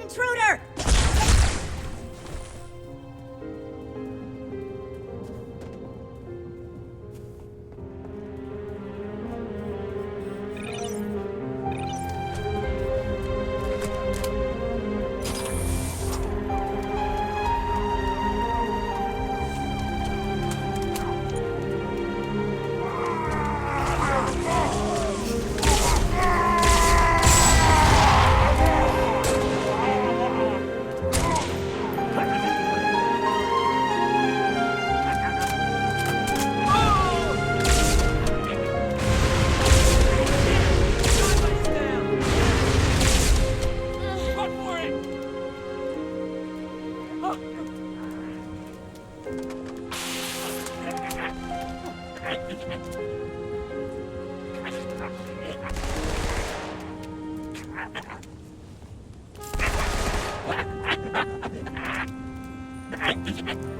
Intruder!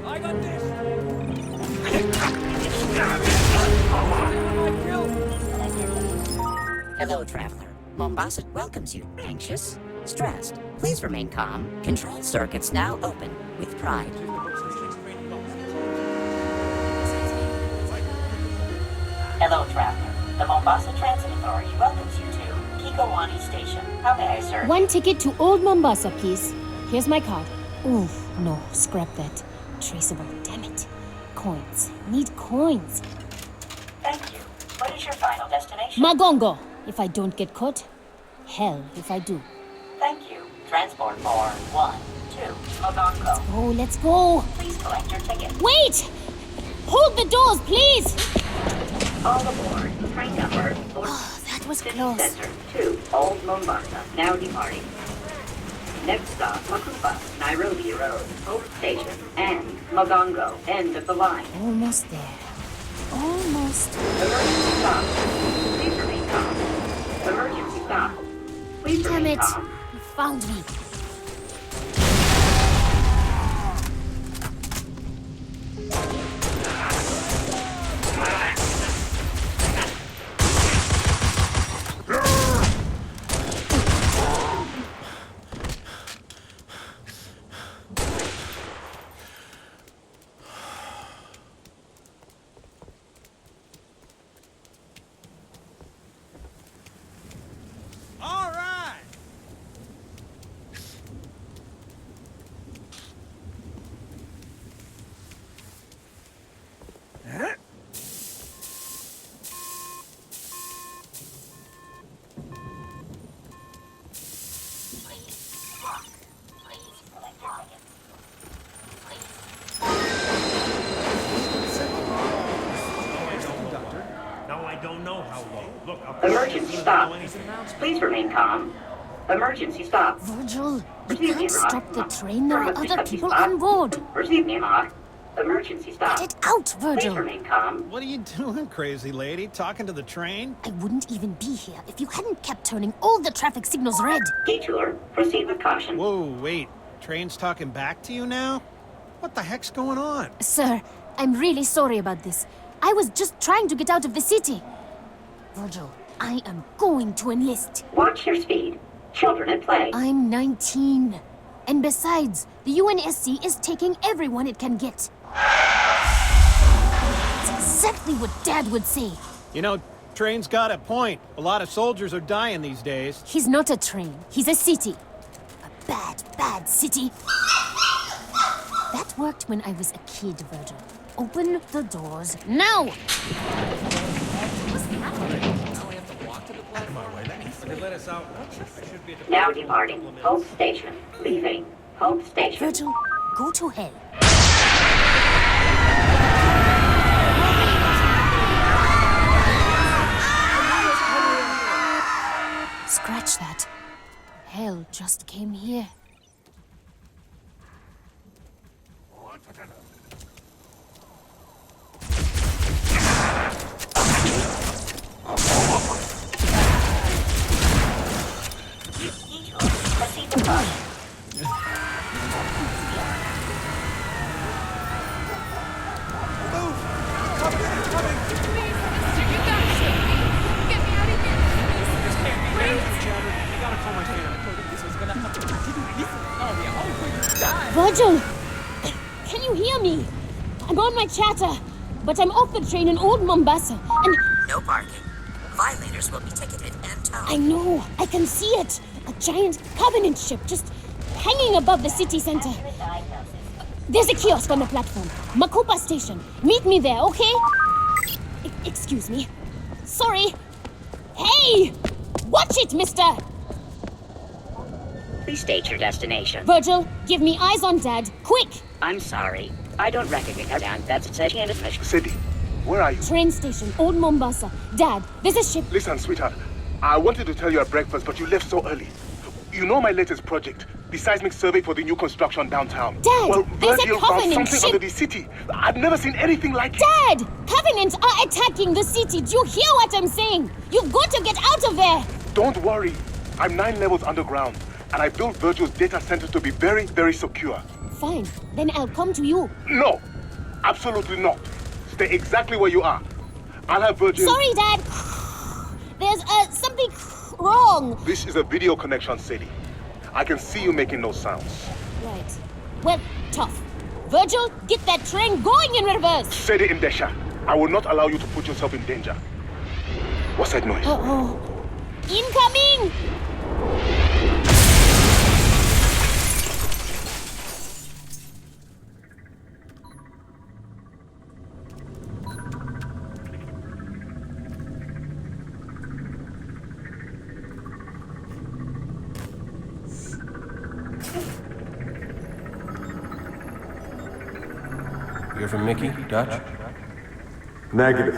I got this! Hello, traveler. Mombasa welcomes you. Anxious? Stressed? Please remain calm. Control circuits now open with pride. Hello, traveler. The Mombasa Transit Authority welcomes you to Kikowani Station. How may I serve? One ticket to Old Mombasa, please. Here's my card. Ooh, no, scrap that. Traceable, damn it. Coins. Need coins. Thank you. What is your final destination? Magongo, if I don't get caught. Hell, if I do. Thank you. Transport for 1, 2, Mogongo. Oh, let's go. Please collect your ticket. Wait! Hold the doors, please! All aboard. Train number 4. Oh, that was City close. Center to Old Mombasa. Now departing. Next stop, Makupa, Nairobi Road, Hope Station, and Mogongo, end of the line. Almost there. Almost. Emergency stop. Please remain calm. Emergency stop. Please Damn remain it! calm. You found me. All right! No, I don't know how long. Look, Emergency stop. Please remain calm. Emergency stop. Virgil, you Receive me, can't Rock. stop the train. There are other people on board. Receive me, Hawk. Emergency stop. Get it out, Please Virgil. remain calm. What are you doing, crazy lady? Talking to the train? I wouldn't even be here if you hadn't kept turning all the traffic signals red. Detour. Proceed with caution. Whoa, wait. Train's talking back to you now? What the heck's going on? Sir, I'm really sorry about this. I was just trying to get out of the city. Virgil, I am going to enlist. Watch your speed. Children at play. I'm 19. And besides, the UNSC is taking everyone it can get. It's exactly what Dad would say. You know, train's got a point. A lot of soldiers are dying these days. He's not a train. He's a city. A bad, bad city. That worked when I was a kid, Virgil. Open the doors now! Now departing. Hope Station. Leaving. Hope Station. Virgil, Go to hell. Scratch that. Hell just came here. Virgil! Can you hear me? I'm on my chatter, but I'm off the train in Old Mombasa, and... No parking. Violators will be ticketed and towed. I know, I can see it! A giant Covenant ship just hanging above the city center. There's a kiosk on the platform. Makupa Station. Meet me there, okay? Excuse me. Sorry. Hey! Watch it, mister! Please state your destination. Virgil, give me eyes on Dad, quick! I'm sorry. I don't recognize down. That's such an mission. Sadie, where are you? Train station, Old Mombasa. Dad, there's a ship. Listen, sweetheart. I wanted to tell you at breakfast, but you left so early. You know my latest project, the seismic survey for the new construction downtown. Dad, well, there's a Virgil found Covenant something ship. under the city. I've never seen anything like it. Dad! Covenants are attacking the city. Do you hear what I'm saying? You've got to get out of there! Don't worry. I'm 9 levels underground, and I built Virgil's data center to be very, very secure. Fine, then I'll come to you. No, absolutely not. Stay exactly where you are. I'll have Virgil... Sorry, Dad. There's something wrong. This is a video connection, Sadie. I can see you making no sounds. Right. Well, tough. Virgil, get that train going in reverse. Sadie Indesha, I will not allow you to put yourself in danger. What's that noise? Uh-oh. Incoming! You hear from Mickey, Dutch? Negative.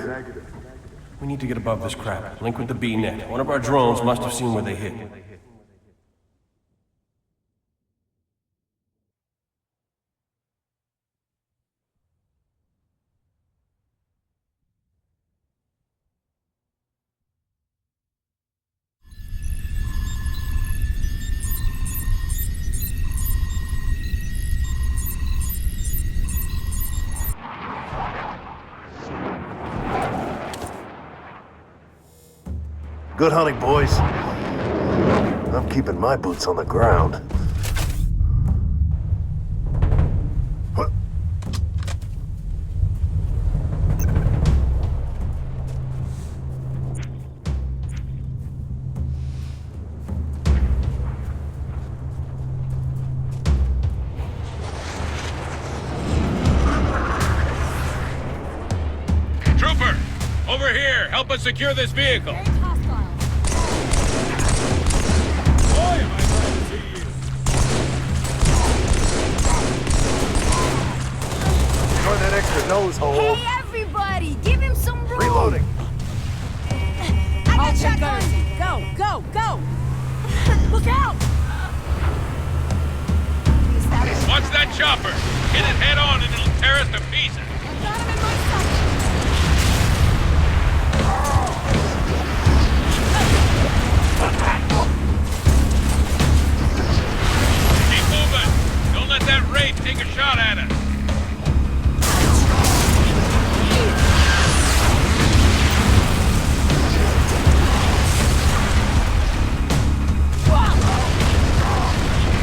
We need to get above this crap. Link with the B-net. One of our drones must have seen where they hit. Good hunting, boys. I'm keeping my boots on the ground. What? Trooper! Over here! Help us secure this vehicle! Join that extra nose hole. Hey, everybody! Give him some room! Reloading. I got shotgun! Go! Look out! Watch that chopper! Hit it head on and it'll tear us to pieces! I got him in my sight! Keep moving! Don't let that wraith take a shot at us!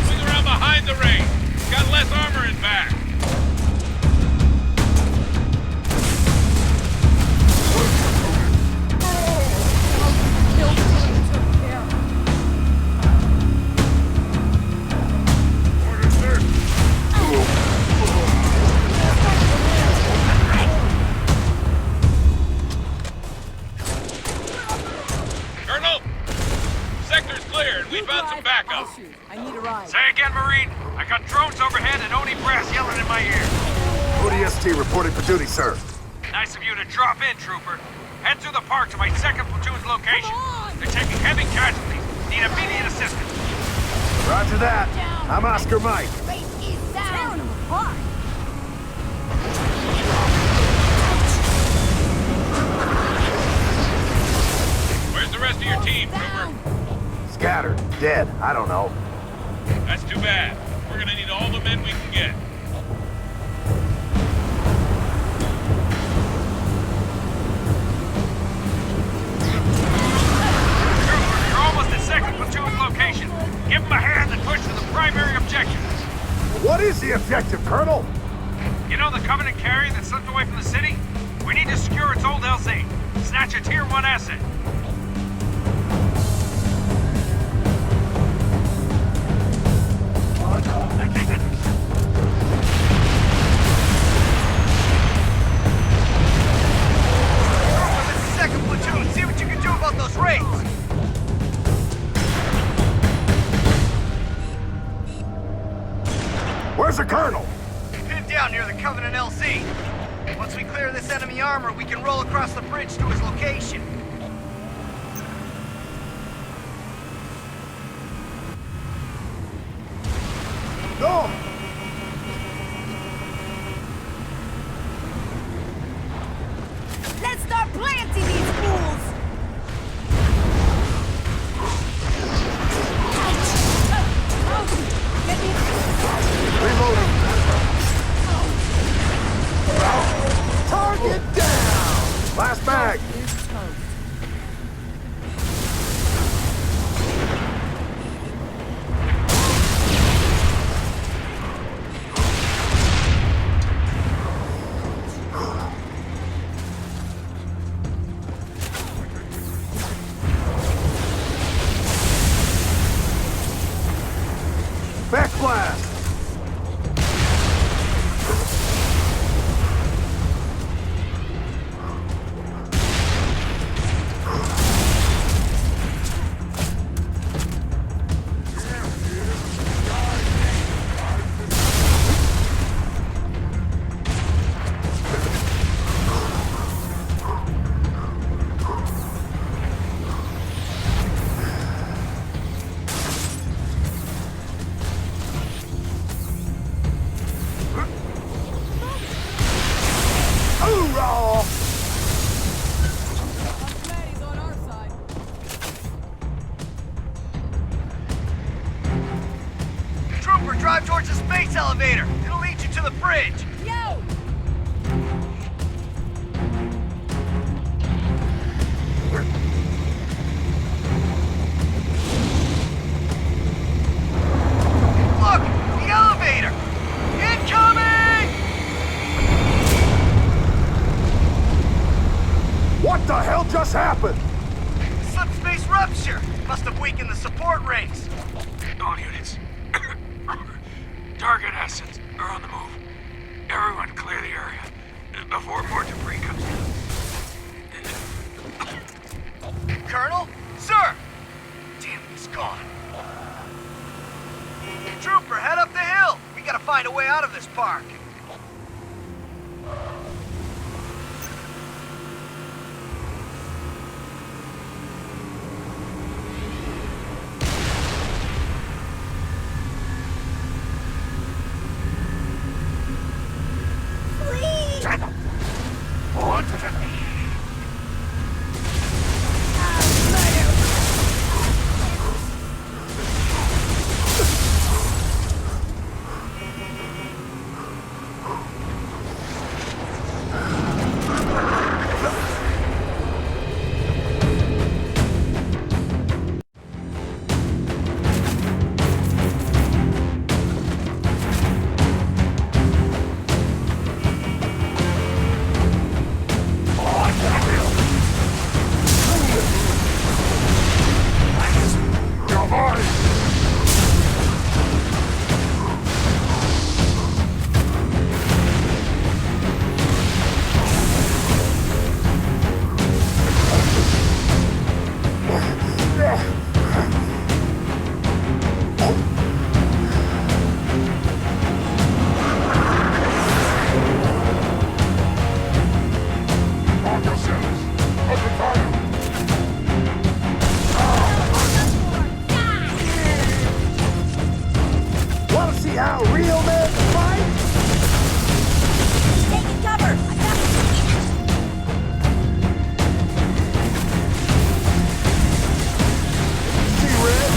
Swing around behind the wraith! Got less armor in back! I got drones overhead and Oni brass yelling in my ear. ODST reporting for duty, sir. Nice of you to drop in, Trooper. Head through the park to my 2nd platoon's location. They're taking heavy casualties. Need immediate assistance. Roger that. I'm Oscar Mike. Tearing them apart. Where's the rest of your team, Trooper? Scattered. Dead. I don't know. That's too bad. We're gonna need all the men we can get. Trooper, you're almost at 2nd platoon's location. Give them a hand and push to the primary objective. What is the objective, Colonel? You know the Covenant carrier that slipped away from the city? We need to secure its old LZ. Snatch a Tier 1 asset. Where's the Colonel? Pinned down near the Covenant LZ. Once we clear this enemy armor, we can roll across the bridge to his location. No! Let's start planting these fools. Reloading. Target down! Last bag! Backblast! Hoorah! Archimedes on our side. Trooper, drive towards the space elevator. It'll lead you to the bridge. Yo! Look! The elevator! Incoming! What the hell just happened? Subspace rupture! Must have weakened the support rings. All units. Target assets are on the move. Everyone clear the area before more debris comes in. Colonel? Sir! Damn, he's gone. Trooper, head up the hill! We gotta find a way out of this park. See how real men fight? Taking cover! I got it! See red?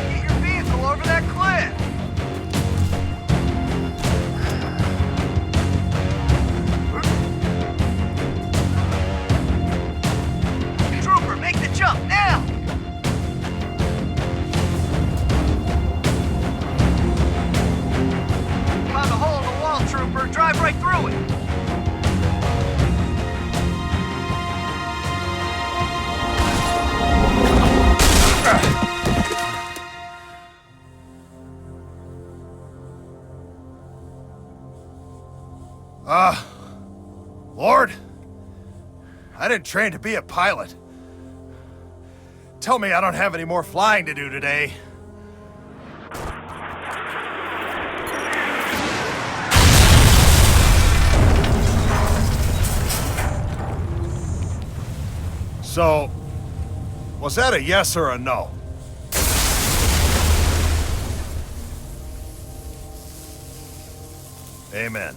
Get your vehicle over that cliff! Trooper, make the jump now! Found a hole in the wall, Trooper. Drive right through it. Lord, I didn't train to be a pilot. Tell me I don't have any more flying to do today. So, was that a yes or a no? Amen.